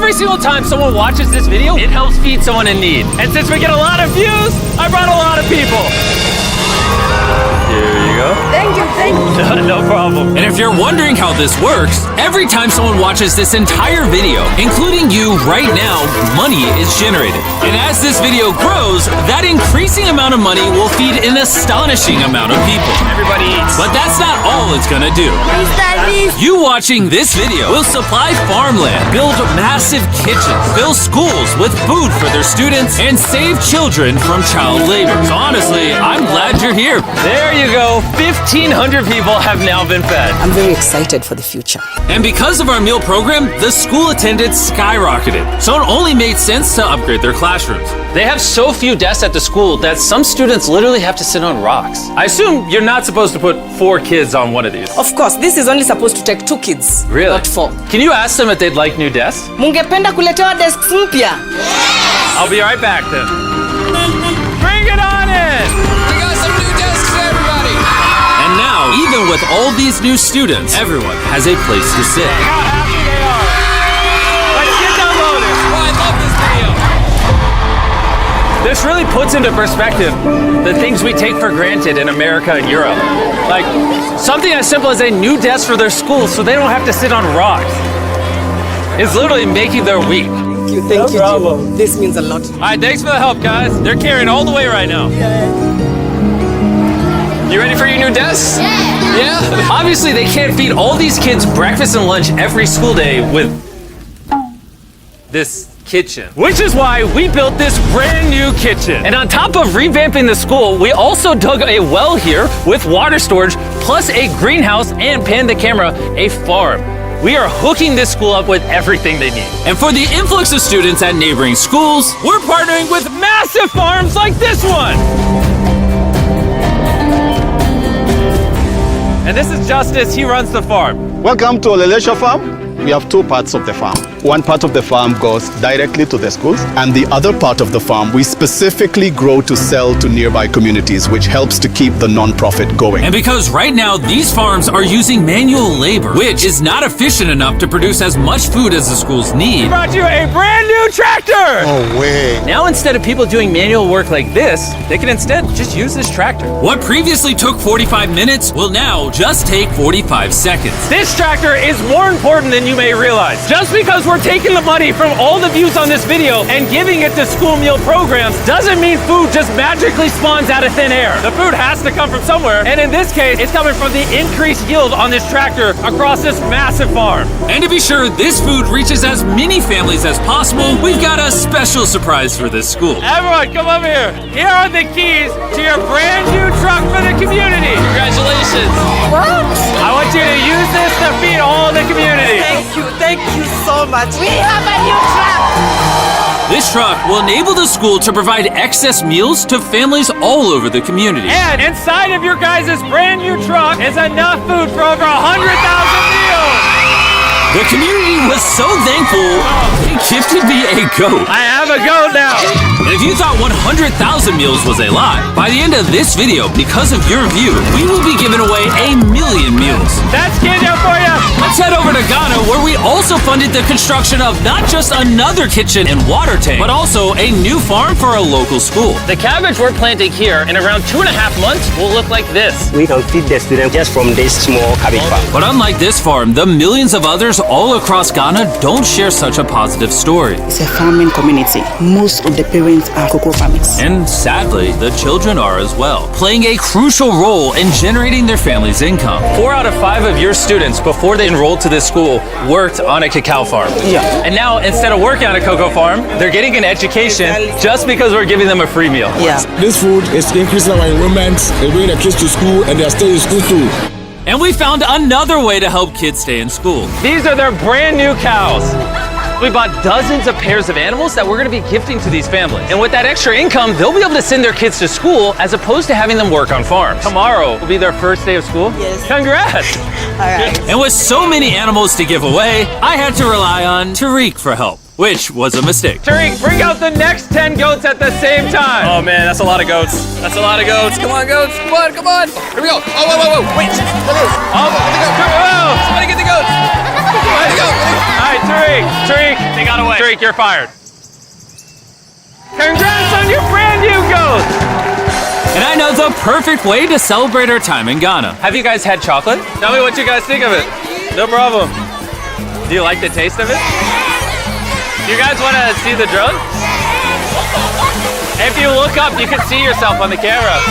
every single time someone watches this video, it helps feed someone in need. And since we get a lot of views, I brought a lot of people. Here you go. Thank you, thank you. No problem. And if you're wondering how this works, every time someone watches this entire video, including you right now, money is generated. And as this video grows, that increasing amount of money will feed an astonishing amount of people. Everybody eats. But that's not all it's gonna do. You watching this video will supply farmland, build massive kitchens, fill schools with food for their students, and save children from child labor. So honestly, I'm glad you're here. There you go. 1,500 people have now been fed. I'm very excited for the future. And because of our meal program, the school attendance skyrocketed. So it only made sense to upgrade their classrooms. They have so few desks at the school that some students literally have to sit on rocks. I assume you're not supposed to put 4 kids on one of these. Of course, this is only supposed to take 2 kids. Really? Not 4. Can you ask them if they'd like new desks? Mungependa kuletewa desks mpya? I'll be right back then. Bring it on in! We got some new desks for everybody. And now, even with all these new students, everyone has a place to sit. How happy they are. Let's get downloaded. Oh, I love this video. This really puts into perspective the things we take for granted in America and Europe. Like something as simple as a new desk for their school so they don't have to sit on rocks. It's literally making their week. Thank you, Jim. This means a lot. All right, thanks for the help, guys. They're carrying all the way right now. You ready for your new desks? Yeah. Obviously, they can't feed all these kids breakfast and lunch every school day with this kitchen. Which is why we built this brand new kitchen. And on top of revamping the school, we also dug a well here with water storage, plus a greenhouse and pan the camera, a farm. We are hooking this school up with everything they need. And for the influx of students at neighboring schools, we're partnering with massive farms like this one. And this is Justice, he runs the farm. Welcome to Olelesha Farm. We have 2 parts of the farm. One part of the farm goes directly to the schools, and the other part of the farm we specifically grow to sell to nearby communities, which helps to keep the non-profit going. And because right now these farms are using manual labor, which is not efficient enough to produce as much food as the schools need, we brought you a brand new tractor! Oh, way. Now instead of people doing manual work like this, they can instead just use this tractor. What previously took 45 minutes will now just take 45 seconds. This tractor is more important than you may realize. Just because we're taking the money from all the views on this video and giving it to school meal programs doesn't mean food just magically spawns out of thin air. The food has to come from somewhere, and in this case, it's coming from the increased yield on this tractor across this massive farm. And to be sure this food reaches as many families as possible, we've got a special surprise for this school. Everyone, come over here. Here are the keys to your brand new truck for the community. Congratulations. What? I want you to use this to feed all the community. Thank you so much. We have a new truck. This truck will enable the school to provide excess meals to families all over the community. And inside of your guys' brand new truck is enough food for over 100,000 meals. The community was so thankful, they gifted me a goat. I have a goat now. And if you thought 100,000 meals was a lie, by the end of this video, because of your view, we will be giving away 1,000,000 meals. That's Kenya for you. Let's head over to Ghana, where we also funded the construction of not just another kitchen and water tank, but also a new farm for a local school. The cabbage we're planting here in around 2.5 months will look like this. We can feed the students just from this small cabbage farm. But unlike this farm, the millions of others all across Ghana don't share such a positive story. It's a farming community. Most of the parents are cocoa farmers. And sadly, the children are as well, playing a crucial role in generating their family's income. 4 out of 5 of your students, before they enrolled to this school, worked on a cacao farm. Yeah. And now, instead of working on a cocoa farm, they're getting an education just because we're giving them a free meal. Yeah. This food is increasing our enrollment, they bring the kids to school, and they're staying in school too. And we found another way to help kids stay in school. These are their brand new cows. We bought dozens of pairs of animals that we're gonna be gifting to these families. And with that extra income, they'll be able to send their kids to school as opposed to having them work on farms. Tomorrow will be their first day of school. Yes. Congrats. All right. And with so many animals to give away, I had to rely on Tariq for help, which was a mistake. Tariq, bring out the next 10 goats at the same time. Oh man, that's a lot of goats. That's a lot of goats. Come on, goats. Come on, come on. Here we go. Oh, whoa, whoa, whoa. Wait. Come on. Somebody get the goats. Get the goats. All right, Tariq, they got away. streak, you're fired. Congrats on your brand new goat! And I know the perfect way to celebrate our time in Ghana. Have you guys had chocolate? Tell me what you guys think of it. No problem. Do you like the taste of it? Do you guys want to see the drone? If you look up, you can see yourself on the camera.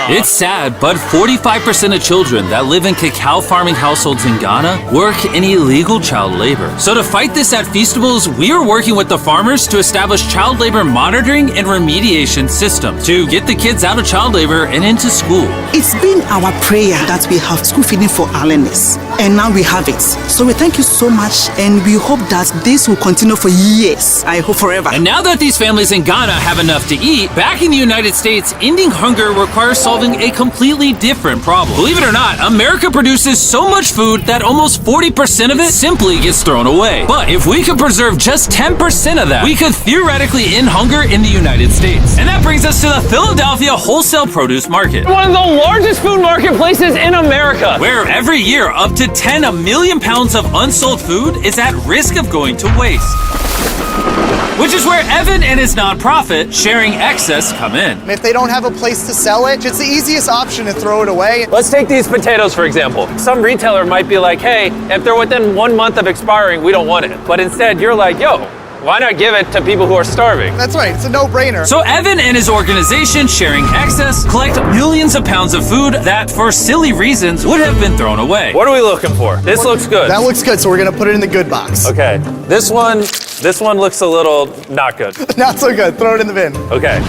It's sad, but 45% of children that live in cacao farming households in Ghana work in illegal child labor. So to fight this at Feastables, we are working with the farmers to establish child labor monitoring and remediation systems to get the kids out of child labor and into school. It's been our prayer that we have school feeding for our learners, and now we have it. So we thank you so much, and we hope that this will continue for years. I hope forever. And now that these families in Ghana have enough to eat, back in the United States, ending hunger requires solving a completely different problem. Believe it or not, America produces so much food that almost 40% of it simply gets thrown away. But if we could preserve just 10% of that, we could theoretically end hunger in the United States. And that brings us to the Philadelphia wholesale produce market. One of the largest food marketplaces in America, where every year up to 10 million pounds of unsold food is at risk of going to waste. Which is where Evan and his nonprofit, Sharing Excess, come in. If they don't have a place to sell it, it's the easiest option to throw it away. Let's take these potatoes, for example. Some retailer might be like, hey, if they're within 1 month of expiring, we don't want it. But instead, you're like, yo, why not give it to people who are starving? That's right, it's a no-brainer. So Evan and his organization, Sharing Excess, collect millions of pounds of food that, for silly reasons, would have been thrown away. What are we looking for? This looks good. That looks good, so we're gonna put it in the good box. Okay, this one looks a little not good. Not so good, throw it in the bin. Okay,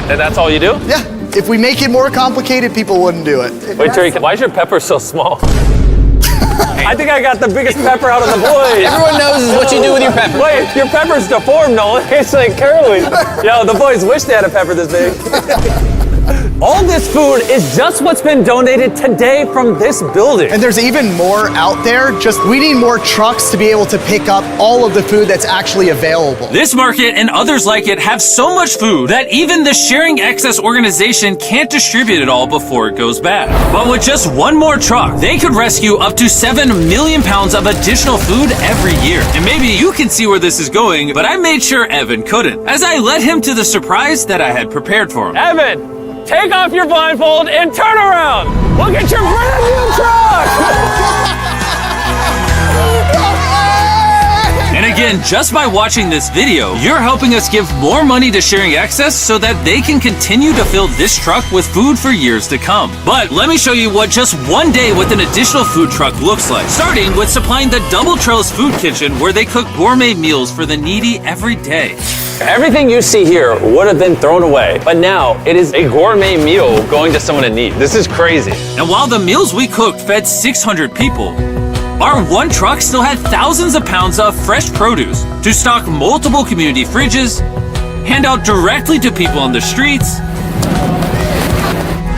and that's all you do? Yeah, if we make it more complicated, people wouldn't do it. Wait, Tariq, why is your pepper so small? I think I got the biggest pepper out of the boys. Everyone knows what you do with your pepper. Wait, your pepper's deformed, Nolan. It's like curly. Yo, the boys wish they had a pepper this big. All this food is just what's been donated today from this building. And there's even more out there, just we need more trucks to be able to pick up all of the food that's actually available. This market and others like it have so much food that even the Sharing Excess organization can't distribute it all before it goes bad. But with just one more truck, they could rescue up to 7 million pounds of additional food every year. And maybe you can see where this is going, but I made sure Evan couldn't, as I led him to the surprise that I had prepared for him. Evan! Take off your blindfold and turn around! Look at your brand new truck! And again, just by watching this video, you're helping us give more money to Sharing Excess so that they can continue to fill this truck with food for years to come. But let me show you what just one day with an additional food truck looks like. Starting with supplying the Double Trellis Food Kitchen, where they cook gourmet meals for the needy every day. Everything you see here would have been thrown away, but now it is a gourmet meal going to someone in need. This is crazy. And while the meals we cooked fed 600 people, our one truck still had thousands of pounds of fresh produce to stock multiple community fridges, hand out directly to people on the streets,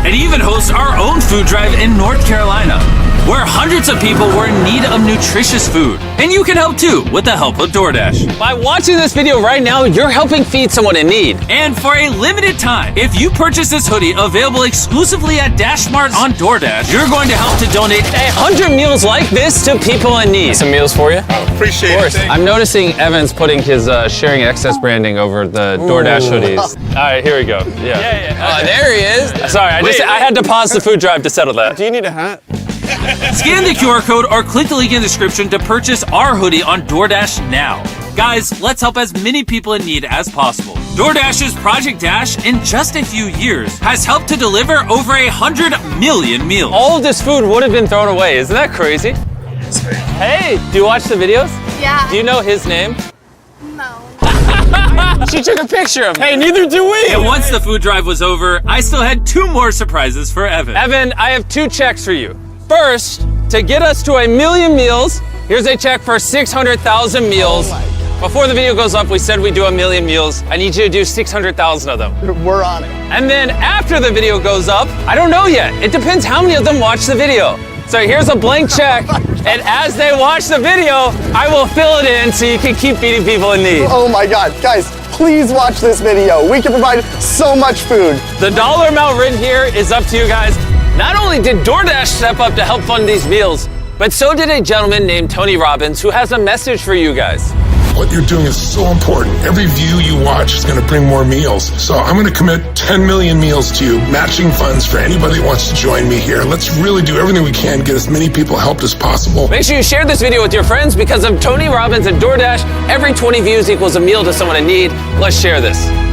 and even host our own food drive in North Carolina, where hundreds of people were in need of nutritious food. And you can help too with the help of DoorDash. By watching this video right now, you're helping feed someone in need. And for a limited time, if you purchase this hoodie available exclusively at DashMart on DoorDash, you're going to help to donate 100 meals like this to people in need. Some meals for you? Appreciate it. Of course. I'm noticing Evan's putting his Sharing Excess branding over the DoorDash hoodies. All right, here we go. Yeah. Oh, there he is. Sorry, I had to pause the food drive to settle that. Do you need a hat? Scan the QR code or click the link in the description to purchase our hoodie on DoorDash now. Guys, let's help as many people in need as possible. DoorDash's Project Dash, in just a few years, has helped to deliver over 100 million meals. All of this food would have been thrown away. Isn't that crazy? Hey, do you watch the videos? Yeah. Do you know his name? No. She took a picture of him. Hey, neither do we. And once the food drive was over, I still had 2 more surprises for Evan. Evan, I have 2 checks for you. First, to get us to 1 million meals, here's a check for 600,000 meals. Before the video goes up, we said we'd do 1 million meals. I need you to do 600,000 of them. We're on it. And then after the video goes up, I don't know yet. It depends how many of them watch the video. So here's a blank check, and as they watch the video, I will fill it in so you can keep feeding people in need. Oh my God, guys, please watch this video. We can provide so much food. The dollar amount written here is up to you guys. Not only did DoorDash step up to help fund these meals, but so did a gentleman named Tony Robbins who has a message for you guys. What you're doing is so important. Every view you watch is going to bring more meals. So I'm going to commit 10 million meals to you, matching funds for anybody that wants to join me here. Let's really do everything we can to get as many people helped as possible. Make sure you share this video with your friends because of Tony Robbins and DoorDash. Every 20 views equals a meal to someone in need. Let's share this.